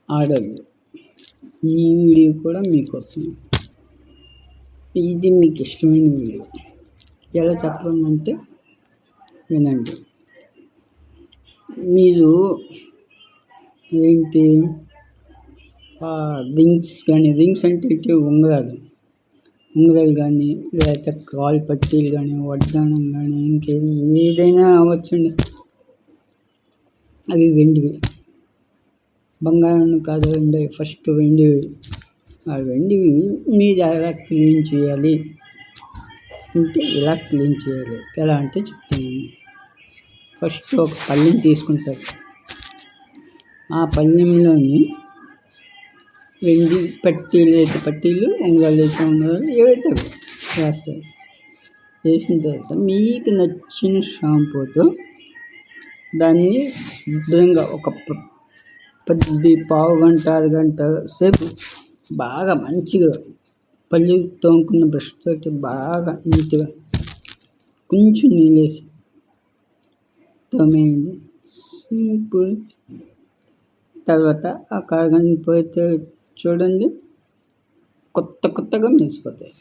ఆడోళ్ళు. ఈ వీడియో కూడా మీకోసం. ఇది మీకు ఇష్టమైన వీడియో. ఎలా చెప్పడం అంటే వినండి. మీరు ఏంటి రింగ్స్ అంటే ఉంగరాలు కానీ లేకపోతే కాలు పట్టీలు కానీ వడ్డానం కానీ ఇంకేది ఏదైనా అవ్వచ్చండి. అవి వెండివి, బంగారం కాదండి. ఫస్ట్ వెండివి. ఆ వెండివి మీరు ఎలా క్లీన్ చేయాలి అంటే ఇలా క్లీన్ చేయాలి. ఎలా అంటే చెప్తాను. ఫస్ట్ ఒక పళ్ళెం తీసుకుంటారు. ఆ పళ్ళెంలోని వెండి పట్టీలు ఉంగరాలు ఏవైతే వేస్తారు. వేసిన తర్వాత మీకు నచ్చిన షాంపూతో దాన్ని శుభ్రంగా ఒక పావుగంట అరగంట సేపు బాగా మంచిగా పళ్ళు తోముకున్న బ్రష్ తోటి బాగా నీట్గా కొంచెం నీళ్ళేసి తోమేయండి. సింపుల్. తర్వాత ఆ అరగంట పోతే చూడండి కొత్తగా మెరిసిపోతాయి.